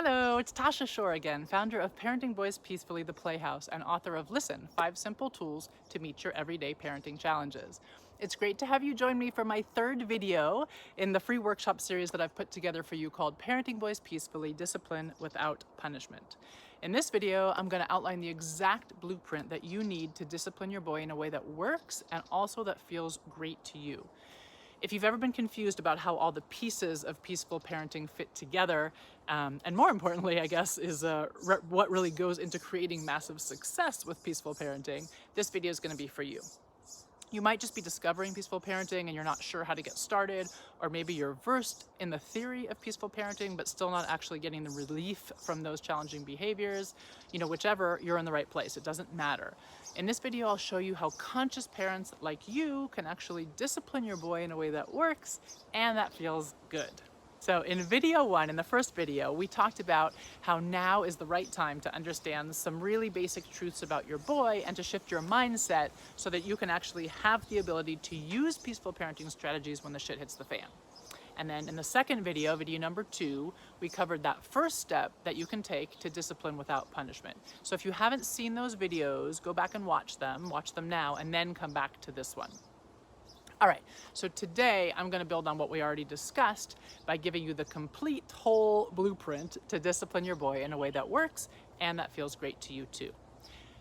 Hello, it's Tasha Shore again, founder of Parenting Boys Peacefully, the Playhouse, and author of Listen, 5 Simple Tools to Meet Your Everyday Parenting Challenges. It's great to have you join me for my third video in the free workshop series that I've put together for you called Parenting Boys Peacefully, Discipline Without Punishment. In this video, I'm going to outline the exact blueprint that you need to discipline your boy in a way that works and also that feels great to you. If you've ever been confused about how all the pieces of peaceful parenting fit together, and more importantly, I guess, is what really goes into creating massive success with peaceful parenting, this video is going to be for you. You might just be discovering peaceful parenting and you're not sure how to get started, or maybe you're versed in the theory of peaceful parenting but still not actually getting the relief from those challenging behaviors. Whichever, you're in the right place. It doesn't matter. In this video, I'll show you how conscious parents like you can actually discipline your boy in a way that works and that feels good. So in video one, in the first video, we talked about how now is the right time to understand some really basic truths about your boy and to shift your mindset so that you can actually have the ability to use peaceful parenting strategies when the shit hits the fan. And then in the second video, video number 2, we covered that first step that you can take to discipline without punishment. So if you haven't seen those videos, go back and watch them now, and then come back to this one. All right, so today I'm going to build on what we already discussed by giving you the complete whole blueprint to discipline your boy in a way that works and that feels great to you too.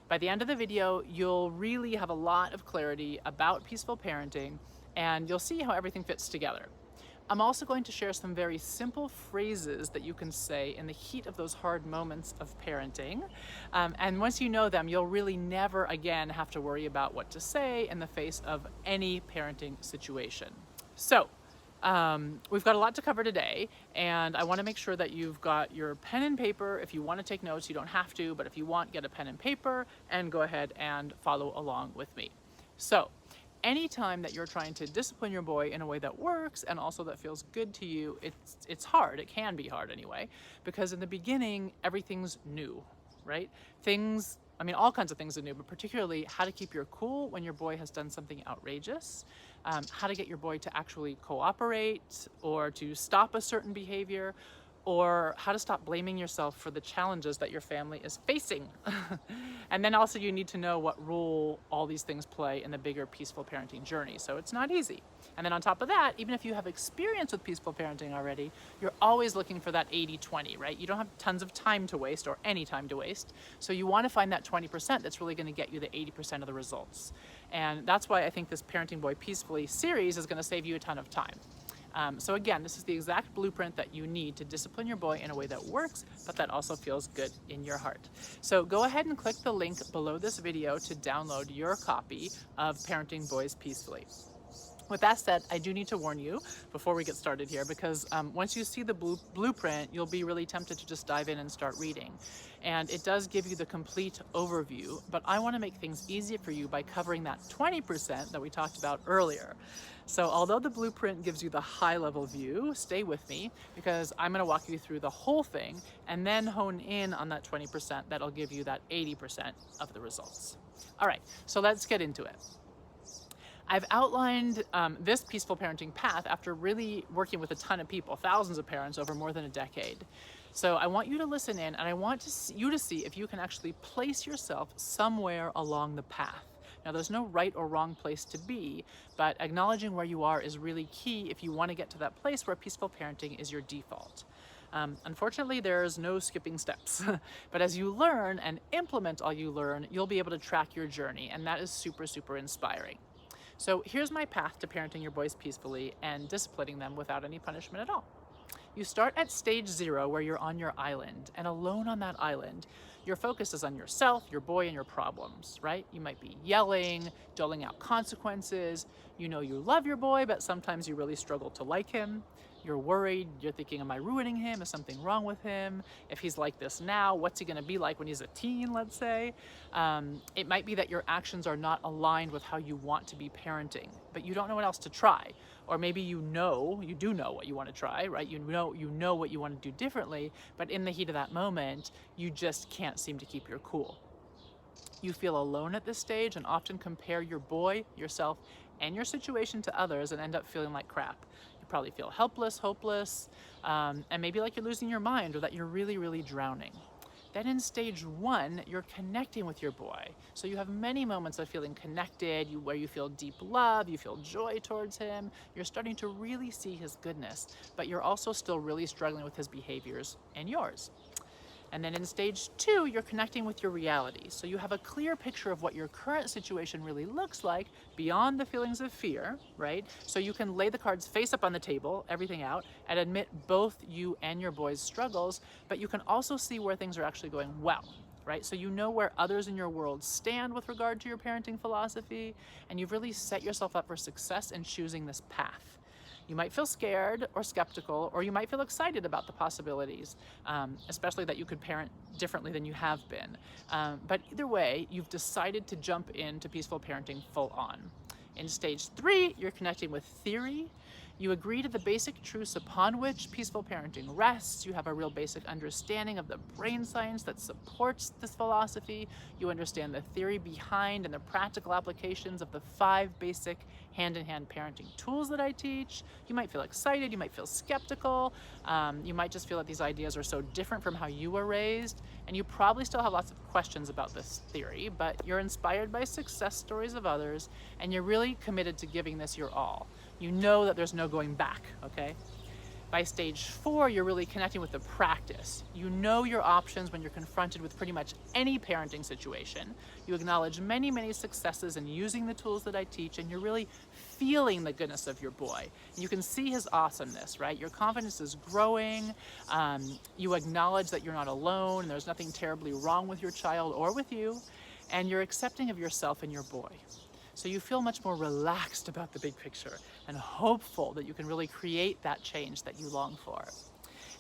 By the end of the video, you'll really have a lot of clarity about peaceful parenting and you'll see how everything fits together. I'm also going to share some very simple phrases that you can say in the heat of those hard moments of parenting. And once you know them, you'll really never again have to worry about what to say in the face of any parenting situation. So, we've got a lot to cover today, and I want to make sure that you've got your pen and paper. If you want to take notes, you don't have to, but if you want, get a pen and paper and go ahead and follow along with me. So, anytime that you're trying to discipline your boy in a way that works and also that feels good to you, it's hard. It can be hard anyway, because in the beginning, everything's new, right? All kinds of things are new, but particularly how to keep your cool when your boy has done something outrageous, how to get your boy to actually cooperate or to stop a certain behavior, or how to stop blaming yourself for the challenges that your family is facing. And then also you need to know what role all these things play in the bigger peaceful parenting journey. So it's not easy. And then on top of that, even if you have experience with peaceful parenting already, you're always looking for that 80-20, right? You don't have tons of time to waste or any time to waste. So you want to find that 20% that's really going to get you the 80% of the results. And that's why I think this Parenting Boy Peacefully series is going to save you a ton of time. So again, this is the exact blueprint that you need to discipline your boy in a way that works, but that also feels good in your heart. So go ahead and click the link below this video to download your copy of Parenting Boys Peacefully. With that said, I do need to warn you before we get started here, because once you see the blueprint, you'll be really tempted to just dive in and start reading. And it does give you the complete overview, but I want to make things easier for you by covering that 20% that we talked about earlier. So although the blueprint gives you the high-level view, stay with me, because I'm going to walk you through the whole thing and then hone in on that 20% that'll give you that 80% of the results. All right, so let's get into it. I've outlined this peaceful parenting path after really working with a ton of people, thousands of parents over more than a decade. So I want you to listen in, and I want you to see if you can actually place yourself somewhere along the path. Now, there's no right or wrong place to be, but acknowledging where you are is really key if you want to get to that place where peaceful parenting is your default. Unfortunately, there's no skipping steps, but as you learn and implement all you learn, you'll be able to track your journey, and that is super, super inspiring. So here's my path to parenting your boys peacefully and disciplining them without any punishment at all. You start at stage 0, where you're on your island, and alone on that island, your focus is on yourself, your boy, and your problems, right? You might be yelling, doling out consequences. You know you love your boy, but sometimes you really struggle to like him. You're worried, you're thinking, am I ruining him? Is something wrong with him? If he's like this now, what's he gonna be like when he's a teen, let's say? It might be that your actions are not aligned with how you want to be parenting, but you don't know what else to try. Or maybe you do know what you want to try, right? You know what you want to do differently, but in the heat of that moment, you just can't seem to keep your cool. You feel alone at this stage and often compare your boy, yourself, and your situation to others and end up feeling like crap. You probably feel helpless, hopeless, and maybe like you're losing your mind or that you're really, really drowning. Then in stage 1, you're connecting with your boy. So you have many moments of feeling connected, where you feel deep love, you feel joy towards him, you're starting to really see his goodness, but you're also still really struggling with his behaviors and yours. And then in stage 2, you're connecting with your reality. So you have a clear picture of what your current situation really looks like beyond the feelings of fear, right? So you can lay the cards face up on the table, everything out, and admit both you and your boy's struggles, but you can also see where things are actually going well, right? So you know where others in your world stand with regard to your parenting philosophy, and you've really set yourself up for success in choosing this path. You might feel scared or skeptical, or you might feel excited about the possibilities, especially that you could parent differently than you have been. But either way, you've decided to jump into peaceful parenting full on. In stage 3, you're connecting with theory. You agree to the basic truths upon which peaceful parenting rests. You have a real basic understanding of the brain science that supports this philosophy. You understand the theory behind and the practical applications of the 5 basic hand-in-hand parenting tools that I teach. You might feel excited, you might feel skeptical, you might just feel that these ideas are so different from how you were raised, and you probably still have lots of questions about this theory, but you're inspired by success stories of others, and you're really committed to giving this your all. You know that there's no going back, okay? By stage 4, you're really connecting with the practice. You know your options when you're confronted with pretty much any parenting situation. You acknowledge many, many successes in using the tools that I teach, and you're really feeling the goodness of your boy. And you can see his awesomeness, right? Your confidence is growing. You acknowledge that you're not alone, and there's nothing terribly wrong with your child or with you, and you're accepting of yourself and your boy. So you feel much more relaxed about the big picture and hopeful that you can really create that change that you long for.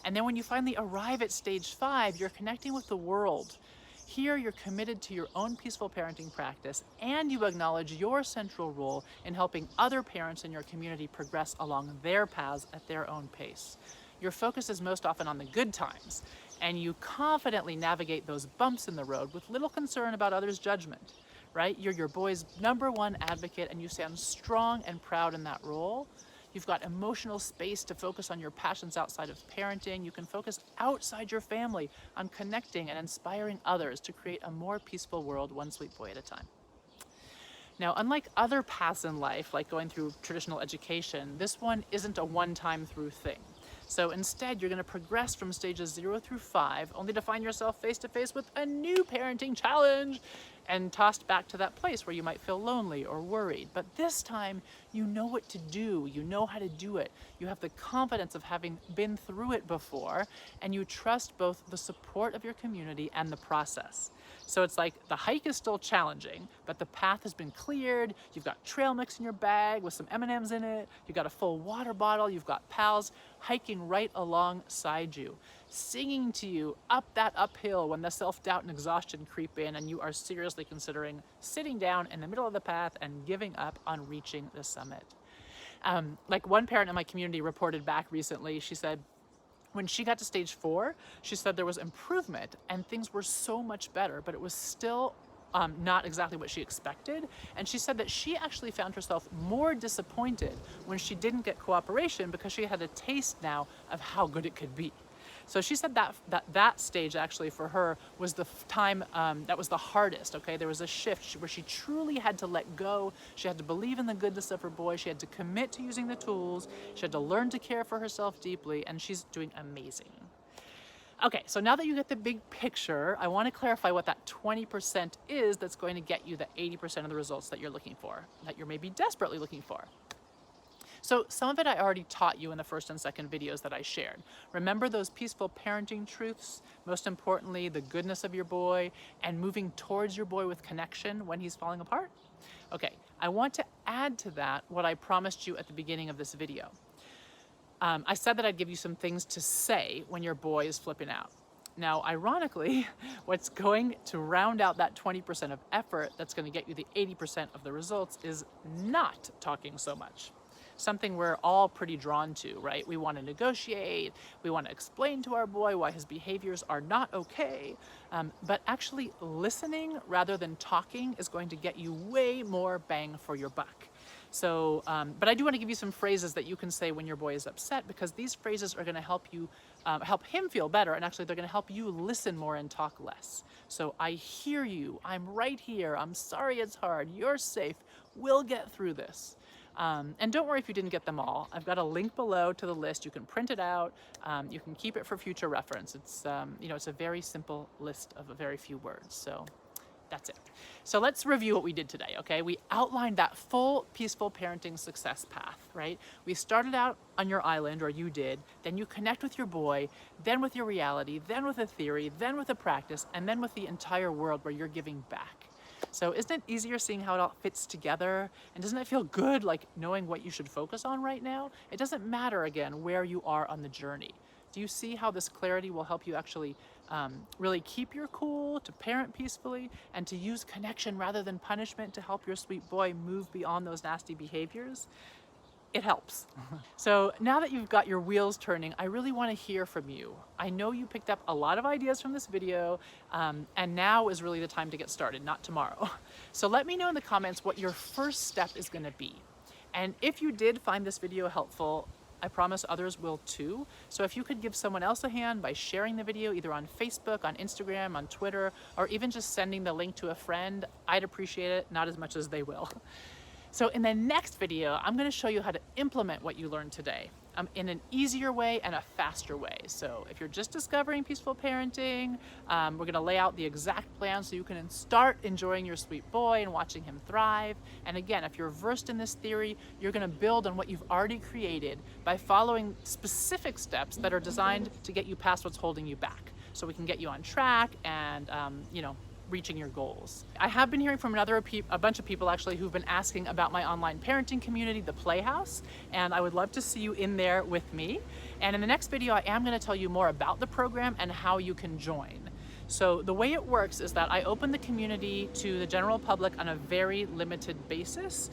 And then when you finally arrive at stage 5, you're connecting with the world. Here you're committed to your own peaceful parenting practice, and you acknowledge your central role in helping other parents in your community progress along their paths at their own pace. Your focus is most often on the good times, and you confidently navigate those bumps in the road with little concern about others' judgment. Right? You're your boy's #1 advocate, and you stand strong and proud in that role. You've got emotional space to focus on your passions outside of parenting. You can focus outside your family on connecting and inspiring others to create a more peaceful world, one sweet boy at a time. Now, unlike other paths in life, like going through traditional education, this one isn't a one-time through thing. So instead, you're going to progress from stages 0 through 5, only to find yourself face to face with a new parenting challenge and tossed back to that place where you might feel lonely or worried. But this time, you know what to do. You know how to do it. You have the confidence of having been through it before, and you trust both the support of your community and the process. So it's like the hike is still challenging, but the path has been cleared. You've got trail mix in your bag with some M&Ms in it. You've got a full water bottle. You've got pals hiking right alongside you, singing to you up that uphill when the self-doubt and exhaustion creep in and you are seriously considering sitting down in the middle of the path and giving up on reaching the summit. Like one parent in my community reported back recently, she said, when she got to stage 4, she said there was improvement and things were so much better, but it was still not exactly what she expected. And she said that she actually found herself more disappointed when she didn't get cooperation because she had a taste now of how good it could be. So she said that stage actually for her was the time that was the hardest, okay? There was a shift where she truly had to let go. She had to believe in the goodness of her boy. She had to commit to using the tools. She had to learn to care for herself deeply, and she's doing amazing. Okay, so now that you get the big picture, I want to clarify what that 20% is that's going to get you the 80% of the results that you're looking for, that you're maybe desperately looking for. So some of it I already taught you in the first and second videos that I shared. Remember those peaceful parenting truths, most importantly, the goodness of your boy and moving towards your boy with connection when he's falling apart? Okay, I want to add to that what I promised you at the beginning of this video. I said that I'd give you some things to say when your boy is flipping out. Now, ironically, what's going to round out that 20% of effort that's going to get you the 80% of the results is not talking so much. Something we're all pretty drawn to, right? We want to negotiate, we want to explain to our boy why his behaviors are not okay, but actually listening rather than talking is going to get you way more bang for your buck. So, but I do want to give you some phrases that you can say when your boy is upset, because these phrases are going to help you, help him feel better, and actually they're going to help you listen more and talk less. So, I hear you, I'm right here, I'm sorry it's hard, you're safe, we'll get through this. And don't worry if you didn't get them all. I've got a link below to the list. You can print it out. You can keep it for future reference. It's, you know, it's a very simple list of a very few words. So that's it. So let's review what we did today, okay? We outlined that full peaceful parenting success path, right? We started out on your island, or you did, then you connect with your boy, then with your reality, then with a theory, then with a practice, and then with the entire world where you're giving back. So isn't it easier seeing how it all fits together? And doesn't it feel good, like knowing what you should focus on right now? It doesn't matter, again, where you are on the journey. Do you see how this clarity will help you actually really keep your cool, to parent peacefully, and to use connection rather than punishment to help your sweet boy move beyond those nasty behaviors? It helps. So now that you've got your wheels turning, I really want to hear from you. I know you picked up a lot of ideas from this video, and now is really the time to get started, not tomorrow. So let me know in the comments what your first step is going to be. And if you did find this video helpful, I promise others will too. So if you could give someone else a hand by sharing the video either on Facebook, on Instagram, on Twitter, or even just sending the link to a friend, I'd appreciate it, not as much as they will. So in the next video, I'm going to show you how to implement what you learned today in an easier way and a faster way. So if you're just discovering peaceful parenting, we're going to lay out the exact plan so you can start enjoying your sweet boy and watching him thrive. And again, if you're versed in this theory, you're going to build on what you've already created by following specific steps that are designed to get you past what's holding you back, so we can get you on track and, you know, reaching your goals. I have been hearing from a bunch of people actually who've been asking about my online parenting community, the Playhouse, and I would love to see you in there with me. And in the next video, I am going to tell you more about the program and how you can join. So the way it works is that I open the community to the general public on a very limited basis.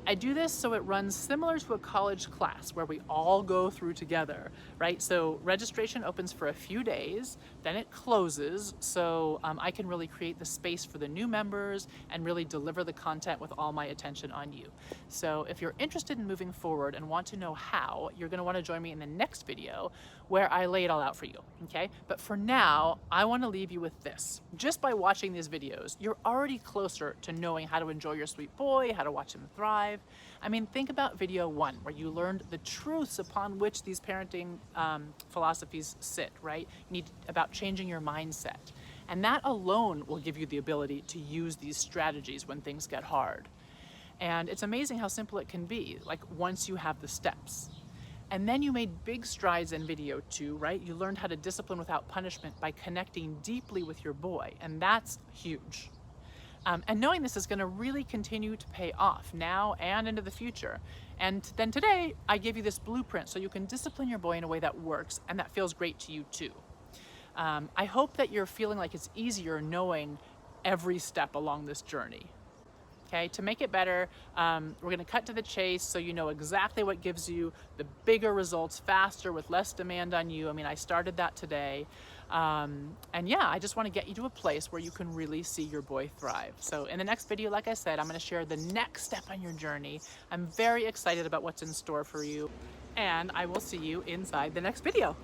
I do this so it runs similar to a college class where we all go through together, right? So registration opens for a few days, then it closes, so I can really create the space for the new members and really deliver the content with all my attention on you. So if you're interested in moving forward and want to know how, you're going to want to join me in the next video where I lay it all out for you, okay? But for now, I want to leave you with this. Just by watching these videos, you're already closer to knowing how to enjoy your sweet boy, how to watch him thrive. I mean, think about video 1, where you learned the truths upon which these parenting philosophies sit, right? You need about changing your mindset. And that alone will give you the ability to use these strategies when things get hard. And it's amazing how simple it can be, like once you have the steps. And then you made big strides in video 2, right? You learned how to discipline without punishment by connecting deeply with your boy, and that's huge. And knowing this is going to really continue to pay off now and into the future. And then today, I gave you this blueprint so you can discipline your boy in a way that works and that feels great to you too. I hope that you're feeling like it's easier knowing every step along this journey. Okay, to make it better, we're going to cut to the chase so you know exactly what gives you the bigger results faster with less demand on you. I mean, I started that today. And yeah, I just want to get you to a place where you can really see your boy thrive. So in the next video, like I said, I'm going to share the next step on your journey. I'm very excited about what's in store for you, and I will see you inside the next video.